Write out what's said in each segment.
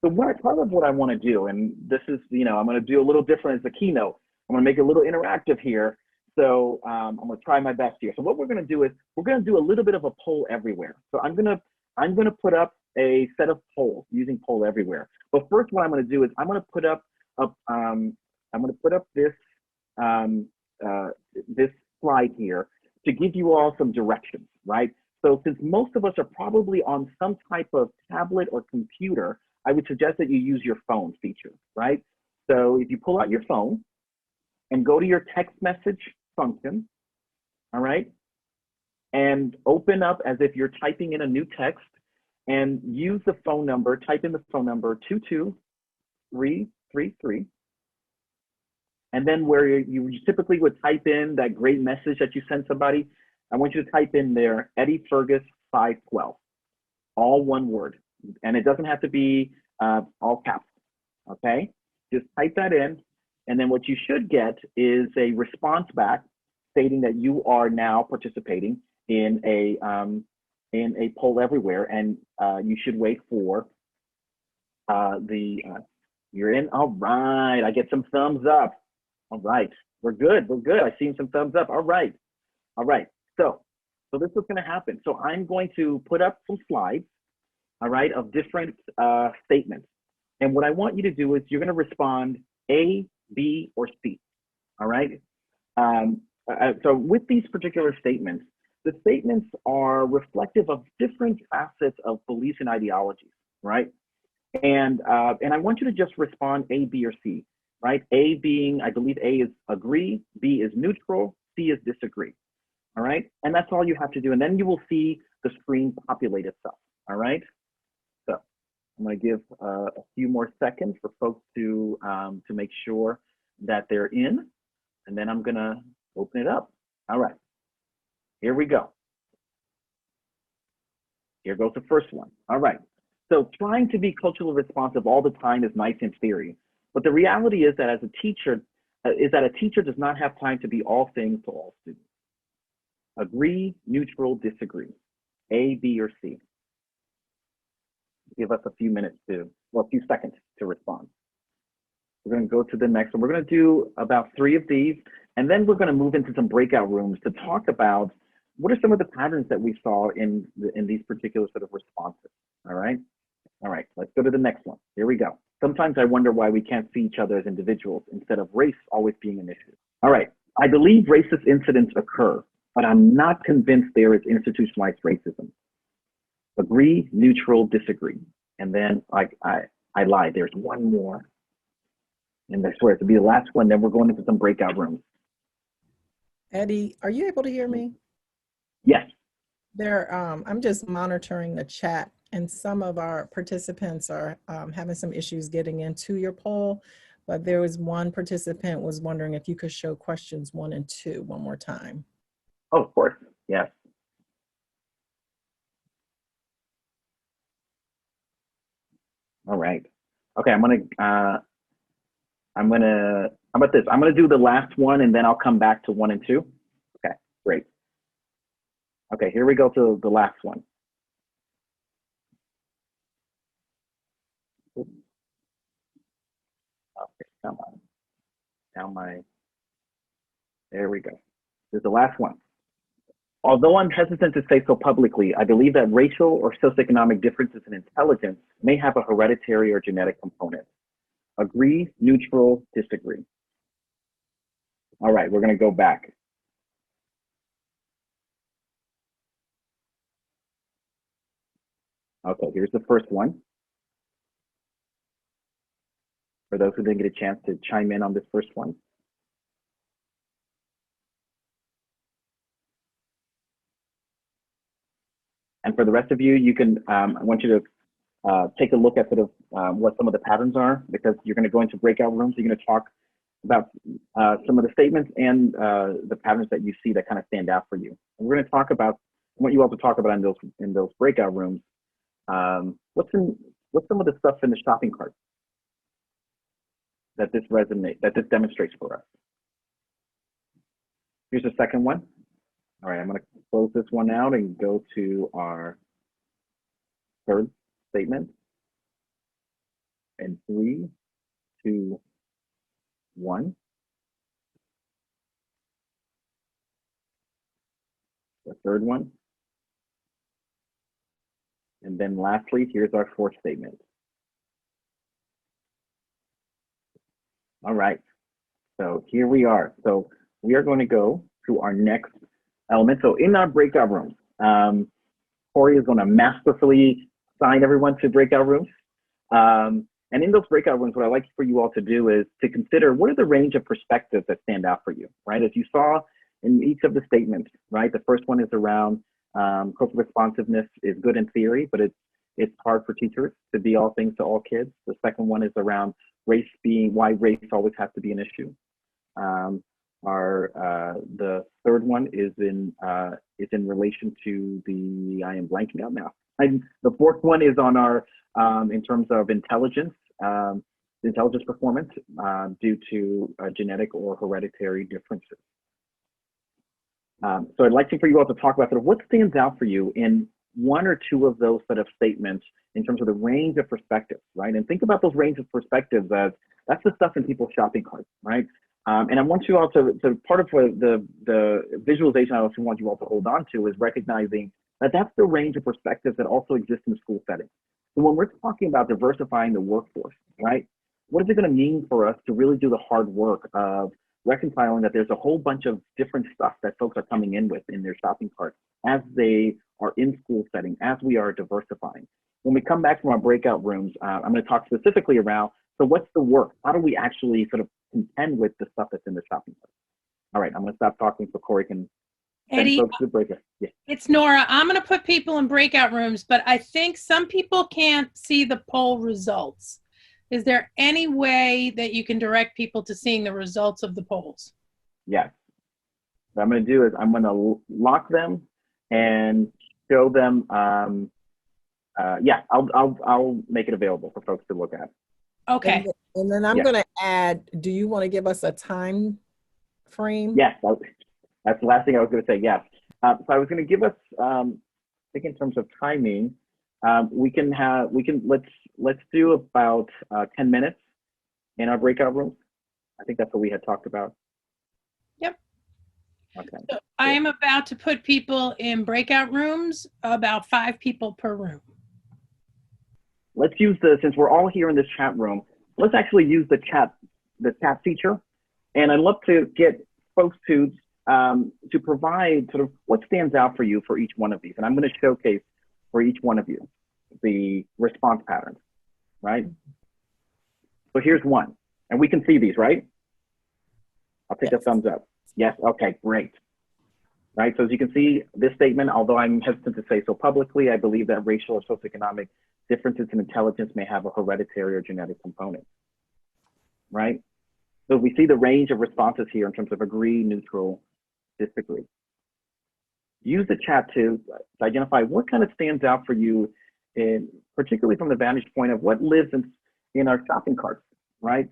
So part of what I want to do, and this is, I'm going to do a little different as a keynote. I'm going to make it a little interactive here. So I'm going to try my best here. So what we're going to do is we're going to do a little bit of a poll everywhere. So I'm going to put up a set of polls using poll everywhere. But first, what I'm going to do is I'm going to put up this this slide here to give you all some directions, right? So since most of us are probably on some type of tablet or computer, I would suggest that you use your phone feature, right? So if you pull out your phone and go to your text message function, all right, and open up as if you're typing in a new text and use the phone number, type in the phone number 22333. And then where you typically would type in that great message that you sent somebody, I want you to type in there, Eddie Fergus 512, all one word. And it doesn't have to be all caps, okay? Just type that in. And then what you should get is a response back stating that you are now participating in a poll everywhere. And you should wait for you're in. All right, I get some thumbs up. All right, we're good, I've seen some thumbs up. All right. So this is going to happen. So I'm going to put up some slides, all right, of different statements. And what I want you to do is you're going to respond A, B, or C, all right? So with these particular statements, the statements are reflective of different facets of beliefs and ideologies, right? And I want you to just respond A, B, or C, right? A being, I believe A is agree, B is neutral, C is disagree, all right? And that's all you have to do. And then you will see the screen populate itself, all right? So I'm gonna give a few more seconds for folks to make sure that they're in, and then I'm gonna open it up. All right, here we go. Here goes the first one. All right, so trying to be culturally responsive all the time is nice in theory, but the reality is that as a teacher, a teacher does not have time to be all things to all students. Agree, neutral, disagree. A, B, or C. Give us a few minutes a few seconds to respond. We're going to go to the next one. We're going to do about 3 of these, and then we're going to move into some breakout rooms to talk about what are some of the patterns that we saw in these particular sort of responses. All right, let's go to the next one. Here we go. Sometimes I wonder why we can't see each other as individuals instead of race always being an issue. All right, I believe racist incidents occur, but I'm not convinced there is institutionalized racism. Agree, neutral, disagree. And then I lied, there's one more. And I swear to be the last one, then we're going into some breakout rooms. Eddie, are you able to hear me? Yes. I'm just monitoring the chat, and some of our participants are having some issues getting into your poll, but there was one participant was wondering if you could show questions 1 and 2 one more time. Oh, of course, yes. All right. Okay, how about this? I'm gonna do the last one and then I'll come back to 1 and 2. Okay, great. Okay, here we go to the last one. Okay, come on. There we go. This is the last one. Although I'm hesitant to say so publicly, I believe that racial or socioeconomic differences in intelligence may have a hereditary or genetic component. Agree, neutral, disagree. All right, we're gonna go back. Okay, here's the first one. For those who didn't get a chance to chime in on this first one. And for the rest of you, you can, I want you to take a look at sort of what some of the patterns are, because you're going to go into breakout rooms. You're going to talk about some of the statements and the patterns that you see that kind of stand out for you. And we're going to talk about, I want you all to talk about in those breakout rooms, what's some of the stuff in the shopping cart that this demonstrates for us. Here's the second one. All right, I'm going to close this one out and go to our third statement. And 3, 2, 1. The third one. And then lastly, here's our fourth statement. All right, so here we are. So we are going to go to our next element. So in our breakout rooms, Corey is going to masterfully assign everyone to breakout rooms. And in those breakout rooms, what I'd like for you all to do is to consider what are the range of perspectives that stand out for you, right? As you saw in each of the statements, right? The first one is around cultural responsiveness is good in theory, but it's hard for teachers to be all things to all kids. The second one is around race being, why race always has to be an issue. The third one is in relation to the, I am blanking out now. The fourth one is on our, in terms of intelligence, intelligence performance due to genetic or hereditary differences. So I'd like for you all to talk about sort of what stands out for you in one or two of those set of statements in terms of the range of perspectives, right? And think about those range of perspectives as that's the stuff in people's shopping carts, right? And I want you all to part of the visualization I also want you all to hold on to is recognizing that that's the range of perspectives that also exist in the school setting. So when we're talking about diversifying the workforce, right? What is it going to mean for us to really do the hard work of reconciling that there's a whole bunch of different stuff that folks are coming in with in their shopping cart as they are in school setting, as we are diversifying. When we come back from our breakout rooms, I'm going to talk specifically around, so what's the work? How do we actually sort of contend with the stuff that's in the shopping cart? All right, I'm going to stop talking so Corey can send Eddie, folks to the breakout. Yeah. it's Nora. I'm going to put people in breakout rooms, but I think some people can't see the poll results. Is there any way that you can direct people to seeing the results of the polls? Yes. What I'm going to do is I'm going to lock them and show them. Yeah, I'll make it available for folks to look at. Okay. And then I'm going to add, do you want to give us a time frame? Yes, that's the last thing I was going to say. Yes. So I was going to give us, I think in terms of timing, let's do about 10 minutes in our breakout rooms. I think that's what we had talked about. Yep. Okay. So I am about to put people in breakout rooms, about 5 people per room. Let's use since we're all here in this chat room, let's actually use the chat feature. And I'd love to get folks to provide sort of what stands out for you for each one of these. And I'm going to showcase for each one of you the response patterns, right? So here's one, and we can see these, right? I'll take a thumbs up. Yes, okay, great. Right, so as you can see, this statement, although I'm hesitant to say so publicly, I believe that racial or socioeconomic differences in intelligence may have a hereditary or genetic component, right? So we see the range of responses here in terms of agree, neutral, disagree. Use the chat to identify what kind of stands out for you, particularly from the vantage point of what lives in our shopping carts, right?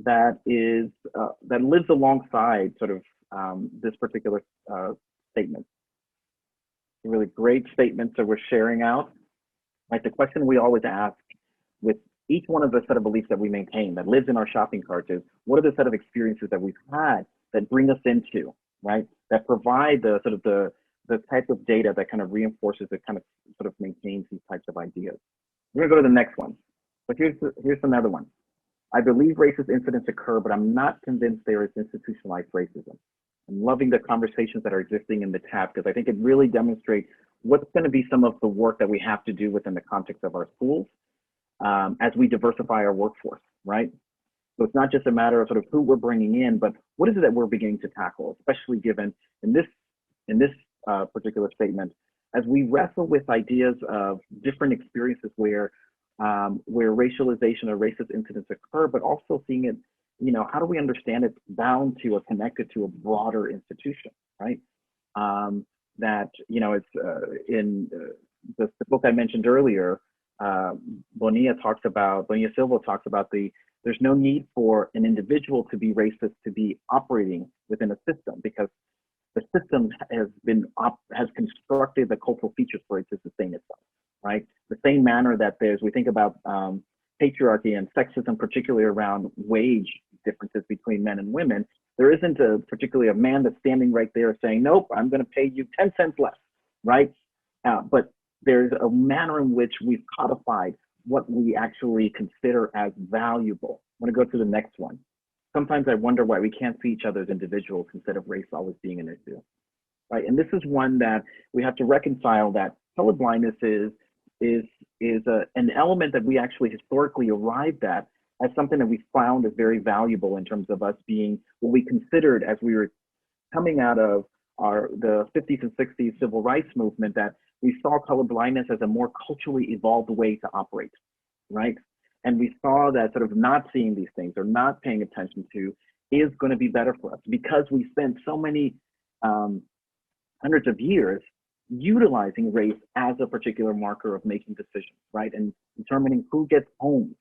That lives alongside sort of this particular statement. Really great statements that we're sharing out. Like the question we always ask with each one of the set of beliefs that we maintain that lives in our shopping carts is, what are the set of experiences that we've had that bring us into, right? That provide the sort of the type of data that kind of reinforces, that kind of sort of maintains these types of ideas. We're gonna go to the next one. But here's another one. I believe racist incidents occur, but I'm not convinced there is institutionalized racism. I'm loving the conversations that are existing in the tab because I think it really demonstrates what's going to be some of the work that we have to do within the context of our schools as we diversify our workforce, right? So it's not just a matter of sort of who we're bringing in, but what is it that we're beginning to tackle, especially given in this particular statement, as we wrestle with ideas of different experiences where racialization or racist incidents occur, but also seeing it, you know, how do we understand it's bound to or connected to a broader institution, right? That, you know, it's in the book I mentioned earlier, Bonilla Silva talks about there's no need for an individual to be racist to be operating within a system because the system has constructed the cultural features for it to sustain itself, right? The same manner that we think about patriarchy and sexism, particularly around wage differences between men and women, there isn't particularly a man that's standing right there saying, nope, I'm going to pay you 10 cents less, right? But there's a manner in which we've codified what we actually consider as valuable. I'm going to go to the next one. Sometimes I wonder why we can't see each other as individuals instead of race always being an issue, right? And this is one that we have to reconcile, that colorblindness is an element that we actually historically arrived at as something that we found as very valuable in terms of us being what we considered as we were coming out of the 50s and 60s civil rights movement, that we saw colorblindness as a more culturally evolved way to operate, right? And we saw that sort of not seeing these things or not paying attention to is going to be better for us, because we spent so many hundreds of years utilizing race as a particular marker of making decisions, right? And determining who gets home,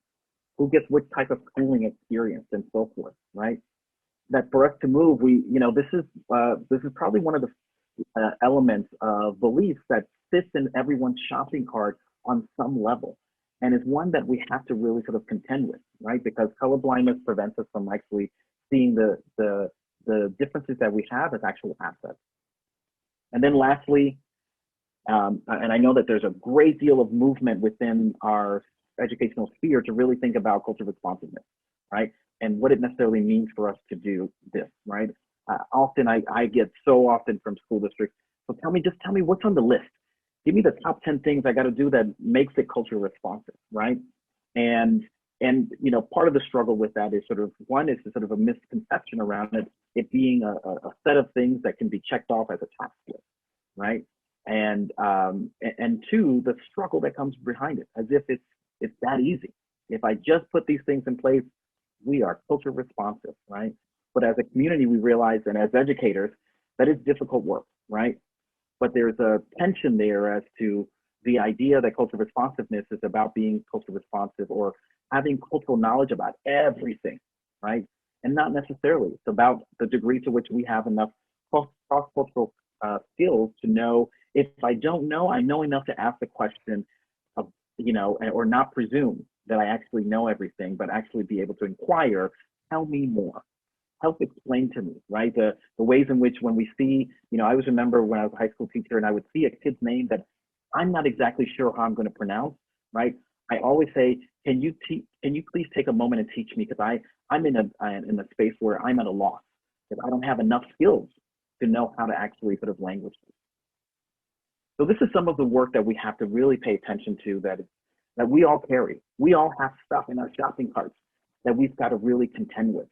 who gets which type of schooling experience, and so forth, right? That for us to move, this is probably one of the elements of beliefs that sits in everyone's shopping cart on some level, and is one that we have to really sort of contend with, right? Because colorblindness prevents us from actually seeing the differences that we have as actual assets. And then lastly, and I know that there's a great deal of movement within our educational sphere to really think about cultural responsiveness, right? And what it necessarily means for us to do this, right? Often I get so often from school districts, so just tell me what's on the list. Give me the top 10 things I got to do that makes it culturally responsive, right? And part of the struggle with that is one is sort of a misconception around it being a set of things that can be checked off as a task list, right? And two, the struggle that comes behind it, as if it's that easy. If I just put these things in place, we are culturally responsive, right? But as a community, we realize, and as educators, that is difficult work, right? But there's a tension there as to the idea that cultural responsiveness is about being culturally responsive or having cultural knowledge about everything, right? And not necessarily. It's about the degree to which we have enough cross-cultural skills to know, if I don't know, I know enough to ask the question of, or not presume that I actually know everything, but actually be able to inquire, tell me more. Help explain to me, right? The ways in which when we see, I always remember when I was a high school teacher and I would see a kid's name that I'm not exactly sure how I'm going to pronounce, right? I always say, can you please take a moment and teach me? Because I'm in a space where I'm at a loss, because I don't have enough skills to know how to actually sort of language this. So this is some of the work that we have to really pay attention to, that we all carry. We all have stuff in our shopping carts that we've got to really contend with,